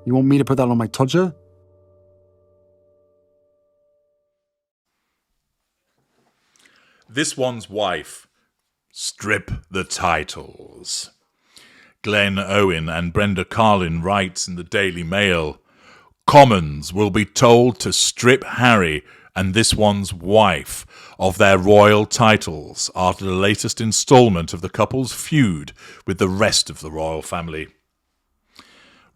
You want me to put that on my todger? This One's Wife. Strip the titles. Glenn Owen and Brenda Carlin writes in the Daily Mail, Commons will be told to strip Harry and this one's wife of their royal titles after the latest instalment of the couple's feud with the rest of the royal family.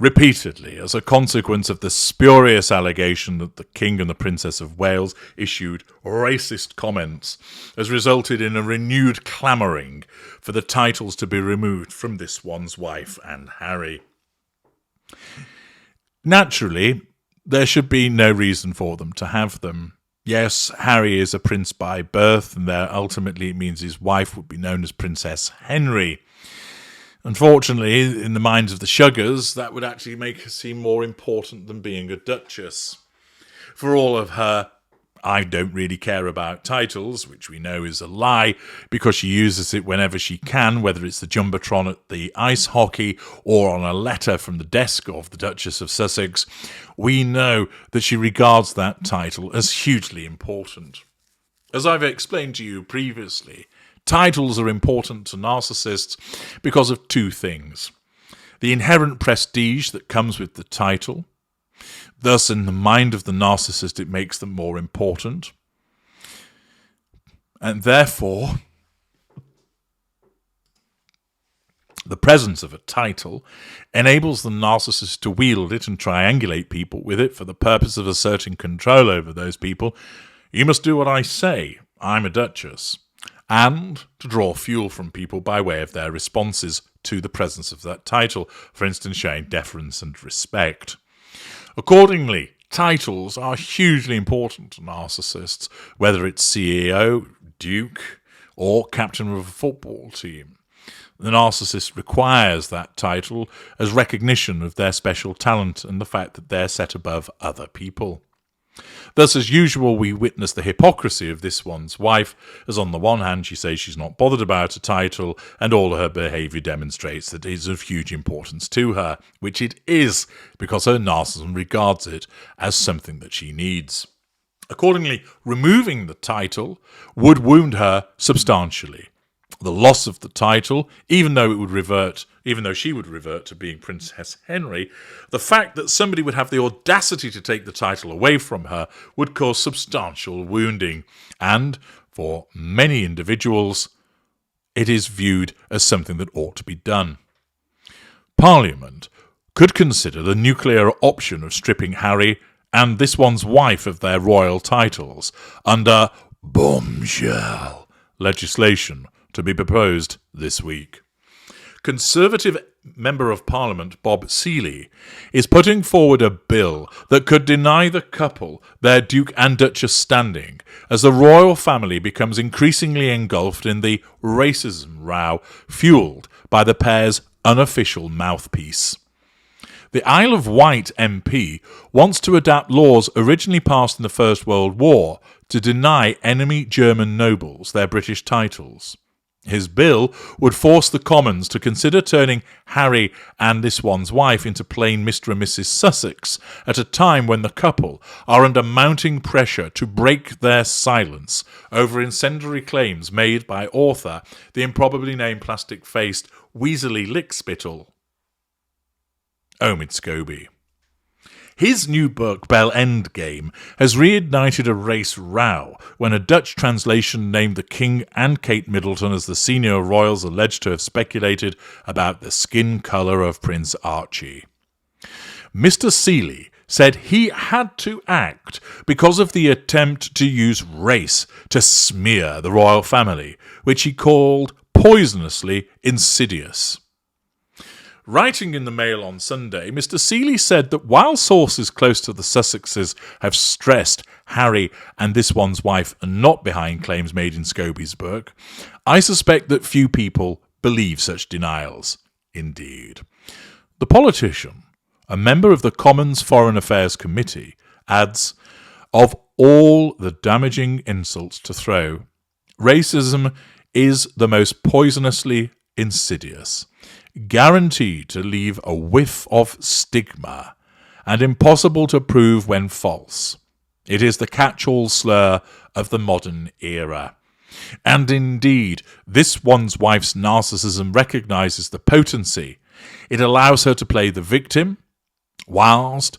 Repeatedly, as a consequence of the spurious allegation that the King and the Princess of Wales issued racist comments, has resulted in a renewed clamouring for the titles to be removed from this one's wife and Harry. Naturally, there should be no reason for them to have them. Yes, Harry is a prince by birth, and there ultimately it means his wife would be known as Princess Henry. Unfortunately, in the minds of the Sugars, that would actually make her seem more important than being a duchess. For all of her, I don't really care about titles, which we know is a lie, because she uses it whenever she can, whether it's the Jumbotron at the ice hockey or on a letter from the desk of the Duchess of Sussex, we know that she regards that title as hugely important. As I've explained to you previously, titles are important to narcissists because of two things. The inherent prestige that comes with the title. Thus, in the mind of the narcissist, it makes them more important. And therefore, the presence of a title enables the narcissist to wield it and triangulate people with it for the purpose of asserting control over those people. You must do what I say. I'm a duchess. And to draw fuel from people by way of their responses to the presence of that title, for instance, showing deference and respect. Accordingly, titles are hugely important to narcissists, whether it's CEO, Duke, or captain of a football team. The narcissist requires that title as recognition of their special talent and the fact that they're set above other people. Thus, as usual, we witness the hypocrisy of this one's wife, as on the one hand she says she's not bothered about a title, and all her behaviour demonstrates that it is of huge importance to her, which it is, because her narcissism regards it as something that she needs. Accordingly, removing the title would wound her substantially. The loss of the title, even though she would revert to being Princess Henry, the fact that somebody would have the audacity to take the title away from her would cause substantial wounding, and for many individuals, it is viewed as something that ought to be done. Parliament could consider the nuclear option of stripping Harry and this one's wife of their royal titles under bombshell legislation to be proposed this week. Conservative Member of Parliament Bob Seeley is putting forward a bill that could deny the couple their Duke and Duchess standing as the royal family becomes increasingly engulfed in the racism row fuelled by the pair's unofficial mouthpiece. The Isle of Wight MP wants to adapt laws originally passed in the First World War to deny enemy German nobles their British titles. His bill would force the Commons to consider turning Harry and this one's wife into plain Mr. and Mrs. Sussex at a time when the couple are under mounting pressure to break their silence over incendiary claims made by author, the improbably named plastic-faced Weasley Lickspittle, Omid Scobie. His new book, Bell Endgame, has reignited a race row when a Dutch translation named the King and Kate Middleton as the senior royals alleged to have speculated about the skin colour of Prince Archie. Mr. Seeley said he had to act because of the attempt to use race to smear the royal family, which he called poisonously insidious. Writing in the Mail on Sunday, Mr. Seeley said that while sources close to the Sussexes have stressed Harry and this one's wife are not behind claims made in Scobie's book, I suspect that few people believe such denials. Indeed. The politician, a member of the Commons Foreign Affairs Committee, adds, of all the damaging insults to throw, racism is the most poisonously insidious, guaranteed to leave a whiff of stigma and impossible to prove when false. It is the catch-all slur of the modern era. And indeed, this one's wife's narcissism recognises the potency. It allows her to play the victim, whilst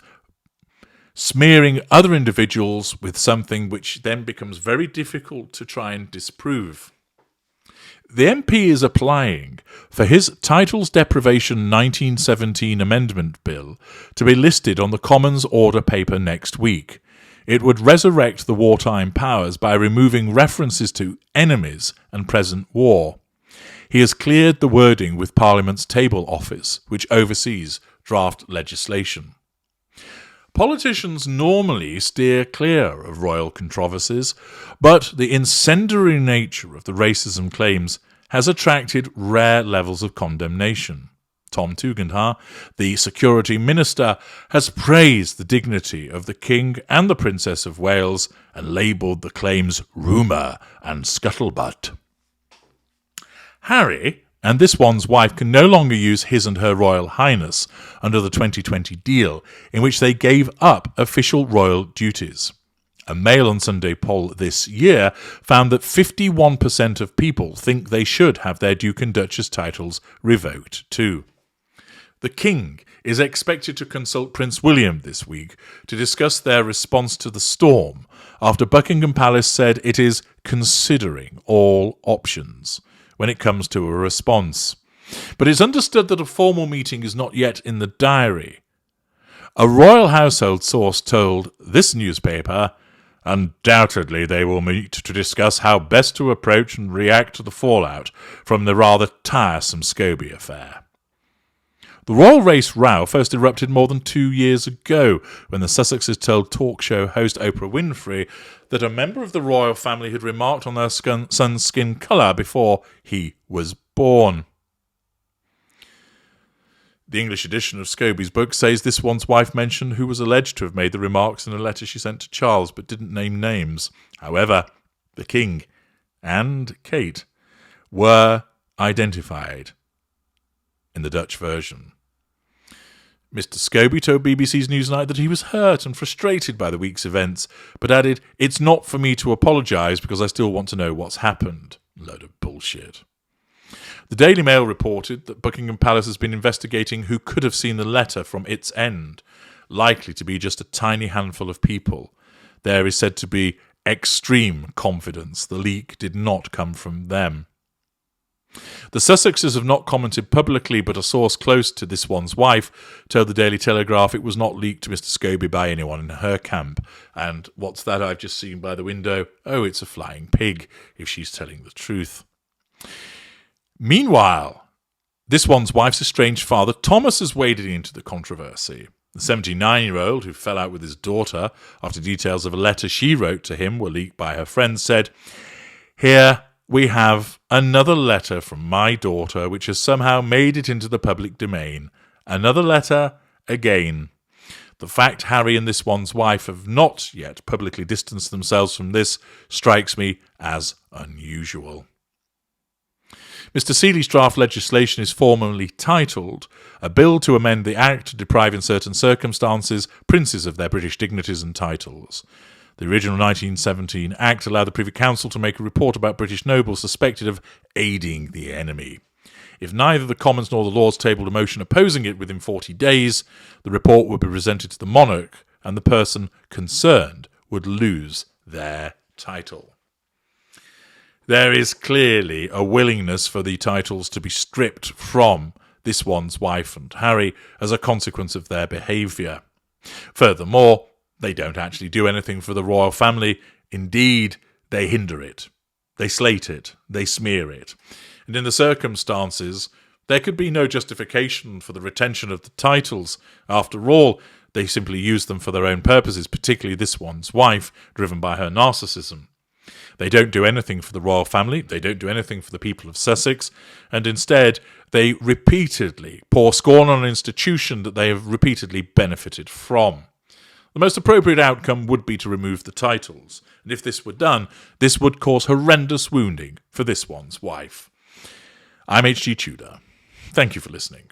smearing other individuals with something which then becomes very difficult to try and disprove. The MP is applying for his Titles Deprivation 1917 Amendment Bill to be listed on the Commons Order paper next week. It would resurrect the wartime powers by removing references to enemies and present war. He has cleared the wording with Parliament's Table Office, which oversees draft legislation. Politicians normally steer clear of royal controversies, but the incendiary nature of the racism claims has attracted rare levels of condemnation. Tom Tugendhat, the Security Minister, has praised the dignity of the King and the Princess of Wales and labelled the claims rumour and scuttlebutt. Harry and this one's wife can no longer use his and her Royal Highness under the 2020 deal, in which they gave up official royal duties. A Mail on Sunday poll this year found that 51% of people think they should have their Duke and Duchess titles revoked too. The King is expected to consult Prince William this week to discuss their response to the storm after Buckingham Palace said it is considering all options when it comes to a response. But it's understood that a formal meeting is not yet in the diary. A royal household source told this newspaper, undoubtedly they will meet to discuss how best to approach and react to the fallout from the rather tiresome Scobie affair. The royal race row first erupted more than 2 years ago when the Sussexes told talk show host Oprah Winfrey that a member of the royal family had remarked on their son's skin colour before he was born. The English edition of Scobie's book says this one's wife mentioned who was alleged to have made the remarks in a letter she sent to Charles, but didn't name names. However, the King and Kate were identified in the Dutch version. Mr. Scobie told BBC's Newsnight that he was hurt and frustrated by the week's events, but added, "It's not for me to apologise because I still want to know what's happened." Load of bullshit. The Daily Mail reported that Buckingham Palace has been investigating who could have seen the letter from its end, likely to be just a tiny handful of people. There is said to be extreme confidence the leak did not come from them. The Sussexes have not commented publicly, but a source close to this one's wife told the Daily Telegraph it was not leaked to Mr. Scobie by anyone in her camp. And what's that I've just seen by the window? Oh, it's a flying pig, if she's telling the truth. Meanwhile, this one's wife's estranged father, Thomas, has waded into the controversy. The 79-year-old, who fell out with his daughter after details of a letter she wrote to him were leaked by her friends, said, "Here we have another letter from my daughter which has somehow made it into the public domain. Another letter again. The fact Harry and this one's wife have not yet publicly distanced themselves from this strikes me as unusual." Mr. Seeley's draft legislation is formally titled "A Bill to Amend the Act to Deprive in Certain Circumstances Princes of Their British Dignities and Titles." The original 1917 Act allowed the Privy Council to make a report about British nobles suspected of aiding the enemy. If neither the Commons nor the Lords tabled a motion opposing it within 40 days, the report would be presented to the monarch and the person concerned would lose their title. There is clearly a willingness for the titles to be stripped from this one's wife and Harry as a consequence of their behaviour. Furthermore, they don't actually do anything for the royal family. Indeed, they hinder it. They slate it. They smear it. And in the circumstances, there could be no justification for the retention of the titles. After all, they simply use them for their own purposes, particularly this one's wife, driven by her narcissism. They don't do anything for the royal family. They don't do anything for the people of Sussex. And instead, they repeatedly pour scorn on an institution that they have repeatedly benefited from. The most appropriate outcome would be to remove the titles, and if this were done, this would cause horrendous wounding for this one's wife. I'm H.G. Tudor. Thank you for listening.